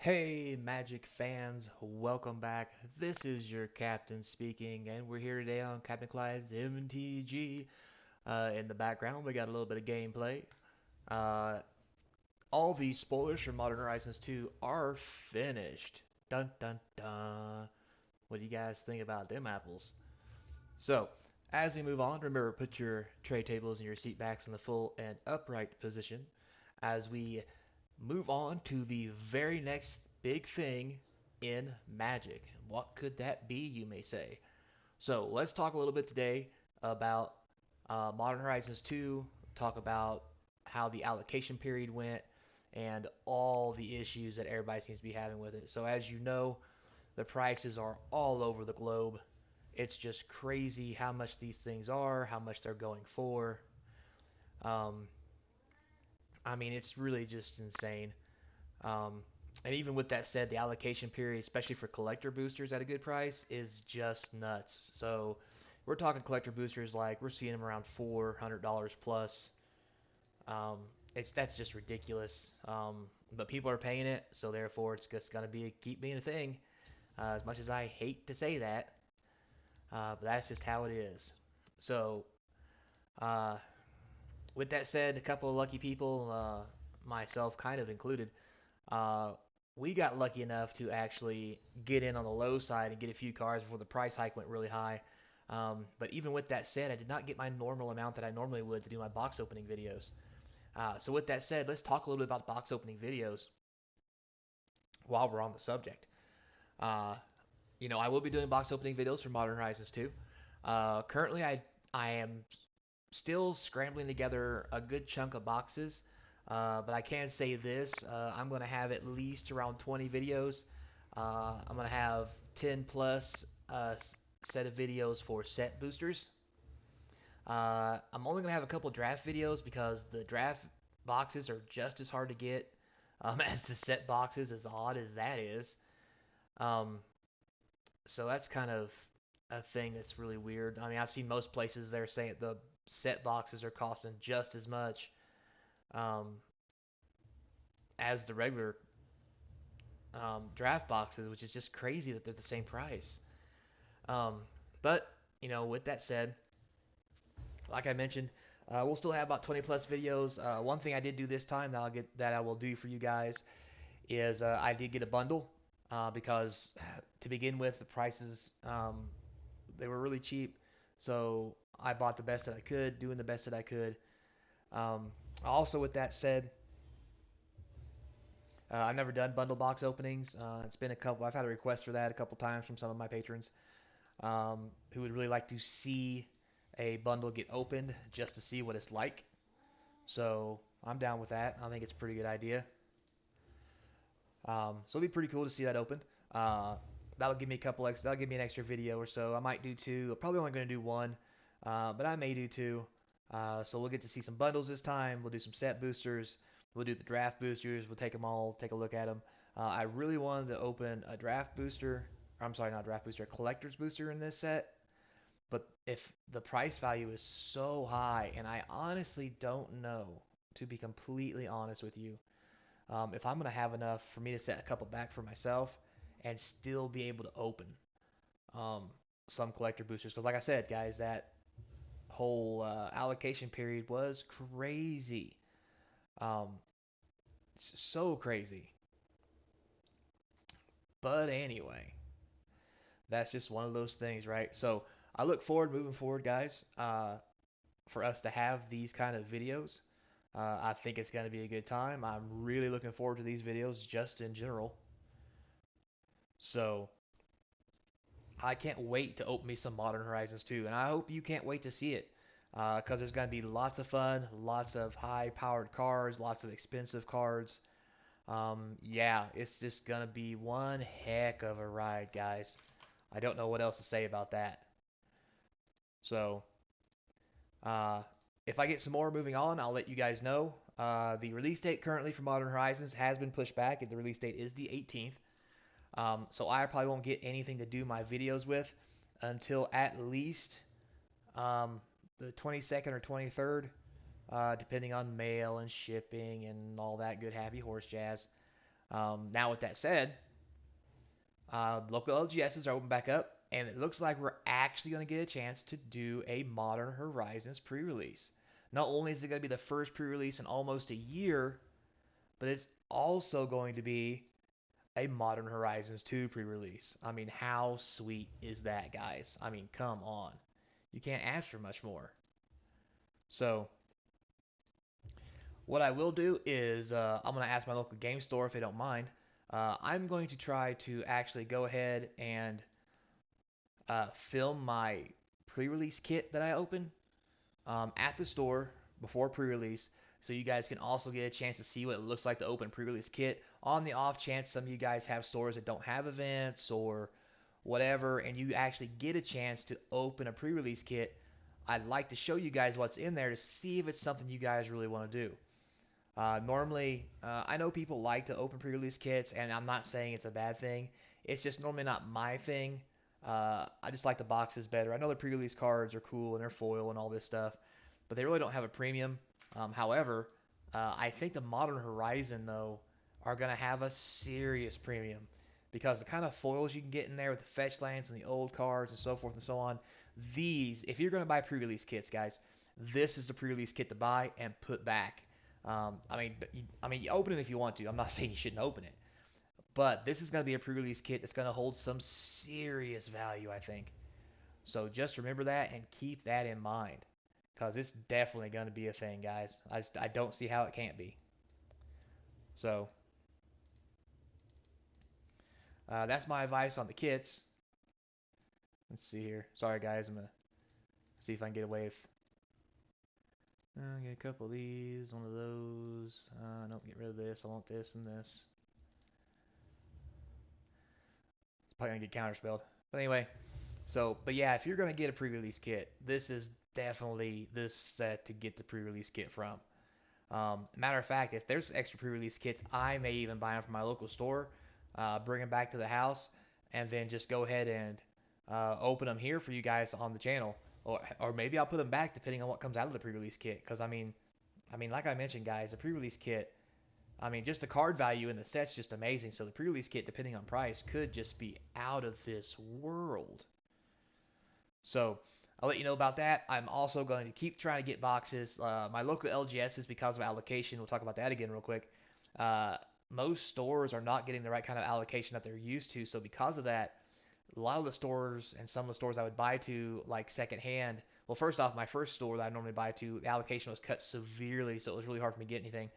Hey, Magic fans, welcome back. This is your captain speaking, and we're here today on Capnclyde's MTG. In the background, we got a little bit of gameplay. Uh, all these spoilers for Modern Horizons 2 are finished. Dun dun dun. What do you guys think about them apples? So, as we move on, remember put your tray tables and your seat backs in the full and upright position as we move on to the very next big thing in Magic. What could that be, you may say? So let's talk a little bit today about Modern Horizons 2, talk about how the allocation period went, and all the issues that everybody seems to be having with it. So as you know, the prices are all over the globe. It's just crazy how much these things are, how much they're going for. Um, I mean, it's really just insane. Um, and even with that said, the allocation period, especially for collector boosters at a good price, is just nuts. So we're talking collector boosters like we're seeing them around $400 plus. Um, that's just ridiculous. But people are paying it, so therefore it's just gonna keep being a thing. As much as I hate to say that, but that's just how it is. So uh, with that said, a couple of lucky people, myself kind of included, Uh, we got lucky enough to actually get in on the low side and get a few cards before the price hike went really high. But even with that said, I did not get my normal amount that I normally would to do my box opening videos. So with that said, let's talk a little bit about box opening videos while we're on the subject. Uh, I will be doing box opening videos for Modern Horizons 2. Currently, I am still scrambling together a good chunk of boxes. But I can say this, I'm going to have at least around 20 videos. I'm going to have 10 plus set of videos for set boosters. I'm only going to have a couple draft videos because the draft boxes are just as hard to get as the set boxes, as odd as that is. Um, so that's kind of a thing that's really weird. I mean, I've seen most places they're saying the set boxes are costing just as much um, as the regular draft boxes, which is just crazy that they're the same price. Um, but with that said, like I mentioned, we'll still have about 20 plus videos. One thing I did do this time that I will do for you guys is I did get a bundle because to begin with the prices they were really cheap, so I bought the best that I could, doing the best that I could. Um, Also, with that said, I've never done bundle box openings. It's been a couple. I've had a request for that a couple times from some of my patrons who would really like to see a bundle get opened just to see what it's like. So I'm down with that. I think it's a pretty good idea. So it'll be pretty cool to see that open. Uh, that'll give me a couple extra. That'll give me an extra video or so. I might do two. I'm probably only going to do one, but I may do two. So we'll get to see some bundles this time. We'll do some set boosters. We'll do the draft boosters. We'll take them all, take a look at them. I really wanted to open a draft booster. I'm sorry, not a draft booster, a collector's booster in this set. But if the price value is so high, and I honestly don't know, to be completely honest with you, if I'm going to have enough for me to set a couple back for myself and still be able to open um, some collector boosters. Because, like I said, guys, that whole allocation period was crazy. Um, so crazy. But anyway, that's just one of those things, right? So I look forward, moving forward, guys, for us to have these kind of videos. I think it's going to be a good time. I'm really looking forward to these videos just in general. So I can't wait to open me some Modern Horizons 2, and I hope you can't wait to see it because there's going to be lots of fun, lots of high-powered cards, lots of expensive cards. Yeah, it's just going to be one heck of a ride, guys. I don't know what else to say about that. So, uh, if I get some more moving on, I'll let you guys know. The release date currently for Modern Horizons has been pushed back, and the release date is the 18th. So I probably won't get anything to do my videos with until at least the 22nd or 23rd, depending on mail and shipping and all that good happy horse jazz. Now, with that said, local LGSs are open back up, and it looks like we're actually going to get a chance to do a Modern Horizons pre-release. Not only is it going to be the first pre-release in almost a year, but it's also going to be a Modern Horizons 2 pre-release. I mean, how sweet is that, guys? I mean, come on. You can't ask for much more. So, what I will do is I'm going to ask my local game store if they don't mind. I'm going to try to actually go ahead and film my pre-release kit that I open at the store before pre-release, so you guys can also get a chance to see what it looks like to open pre-release kit. On the off chance some of you guys have stores that don't have events or whatever, and you actually get a chance to open a pre-release kit, I'd like to show you guys what's in there to see if it's something you guys really want to do. Normally, I know people like to open pre-release kits, and I'm not saying it's a bad thing. It's just normally not my thing. I just like the boxes better. I know the pre-release cards are cool and they're foil and all this stuff, but they really don't have a premium. However, I think the Modern Horizon though are gonna have a serious premium because the kind of foils you can get in there with the fetch lands and the old cards and so forth and so on. These, if you're gonna buy pre-release kits, guys, this is the pre-release kit to buy and put back. You open it if you want to. I'm not saying you shouldn't open it, but this is going to be a pre-release kit that's going to hold some serious value, I think. So just remember that and keep that in mind, because it's definitely going to be a thing, guys. I don't see how it can't be. So that's my advice on the kits. Let's see here. Sorry, guys. I'm gonna see if I can get away with. Get a couple of these, one of those. Don't get rid of this. I want this and this. It's probably gonna get counterspelled. But anyway, but yeah, if you're gonna get a pre-release kit, this is definitely this set to get the pre-release kit from. Matter of fact, if there's extra pre-release kits, I may even buy them from my local store, bring them back to the house, and then just go ahead and open them here for you guys on the channel, or maybe I'll put them back depending on what comes out of the pre-release kit. Because like I mentioned, guys, the pre-release kit, just the card value in the set's just amazing. So the pre-release kit, depending on price, could just be out of this world. So I'll let you know about that. I'm also going to keep trying to get boxes. My local LGS is because of allocation. We'll talk about that again real quick. Uh, Most stores are not getting the right kind of allocation that they're used to. So because of that, a lot of the stores and some of the stores I would buy to like secondhand. Well, first off, my first store that I normally buy to, the allocation was cut severely, so it was really hard for me to get anything.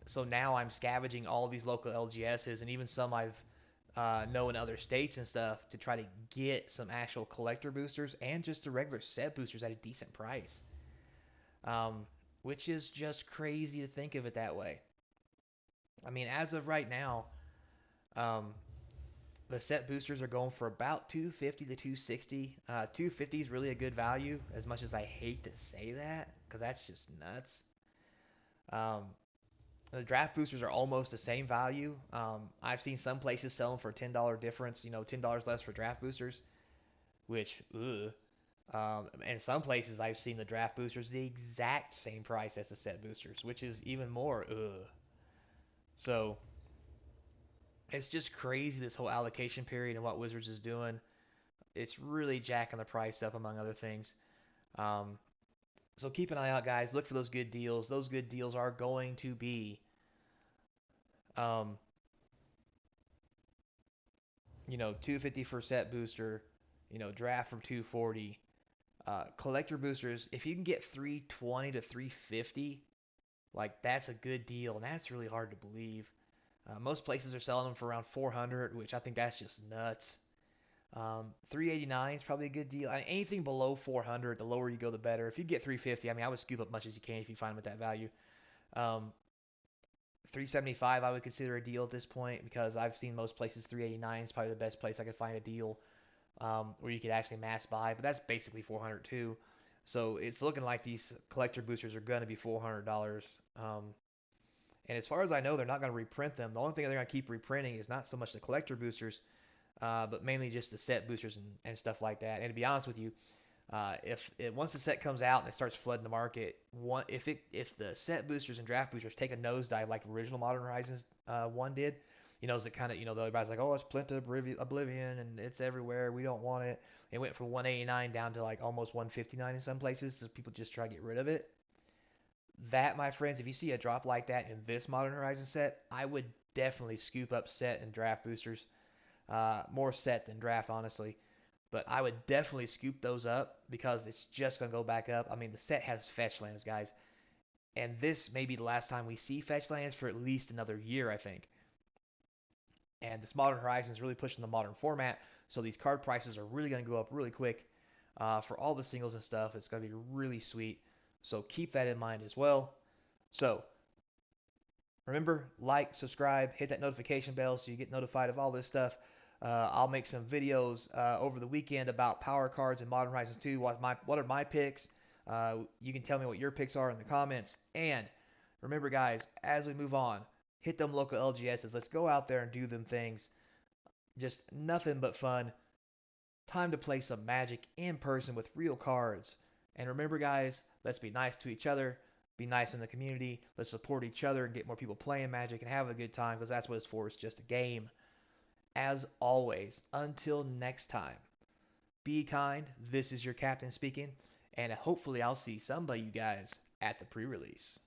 So now I'm scavenging all these local LGSs and even some I've know in other states and stuff to try to get some actual collector boosters and just the regular set boosters at a decent price. Um, which is just crazy to think of it that way. As of right now, um, the set boosters are going for about 250 to 260. 250 is really a good value, as much as I hate to say that, because that's just nuts. Um, the draft boosters are almost the same value. I've seen some places sell them for a $10 difference, $10 less for draft boosters, which, ugh. In some places, I've seen the draft boosters the exact same price as the set boosters, which is even more, ugh. So, it's just crazy this whole allocation period and what Wizards is doing. It's really jacking the price up, among other things. Um, so keep an eye out, guys. Look for those good deals. Those good deals are going to be, um, 250 for set booster, draft from 240. Collector boosters, if you can get 320 to 350, like that's a good deal, and that's really hard to believe. Most places are selling them for around 400, which I think that's just nuts. 389 is probably a good deal. Anything below 400, the lower you go, the better. If you get 350, I would scoop up much as you can if you find them at that value. Um, 375, I would consider a deal at this point because I've seen most places 389 is probably the best place I could find a deal where you could actually mass buy, but that's basically 400 too. So it's looking like these collector boosters are going to be $400. And as far as I know, they're not going to reprint them. The only thing they're going to keep reprinting is not so much the collector boosters, but mainly just the set boosters and stuff like that. And to be honest with you, If it, once the set comes out and it starts flooding the market, if the set boosters and draft boosters take a nosedive like original Modern Horizons one did, is it kind of everybody's like, oh, it's Plenta Oblivion and it's everywhere, we don't want it. It went from 189 down to like almost 159 in some places, so people just try to get rid of it. That, my friends, if you see a drop like that in this Modern Horizon set, I would definitely scoop up set and draft boosters. More set than draft, honestly. But I would definitely scoop those up because it's just going to go back up. I mean, the set has fetch lands, guys. And this may be the last time we see fetch lands for at least another year, I think. And this Modern Horizon is really pushing the modern format. So these card prices are really going to go up really quick for all the singles and stuff. It's going to be really sweet. So keep that in mind as well. So remember, like, subscribe, hit that notification bell so you get notified of all this stuff. I'll make some videos over the weekend about power cards in Modern Horizons 2. What are my picks? You can tell me what your picks are in the comments. And remember, guys, as we move on, hit them local LGSs. Let's go out there and do them things. Just nothing but fun. Time to play some Magic in person with real cards. And remember, guys, let's be nice to each other. Be nice in the community. Let's support each other and get more people playing Magic and have a good time because that's what it's for. It's just a game. As always, until next time, be kind. This is your captain speaking. And hopefully, I'll see some of you guys at the pre release.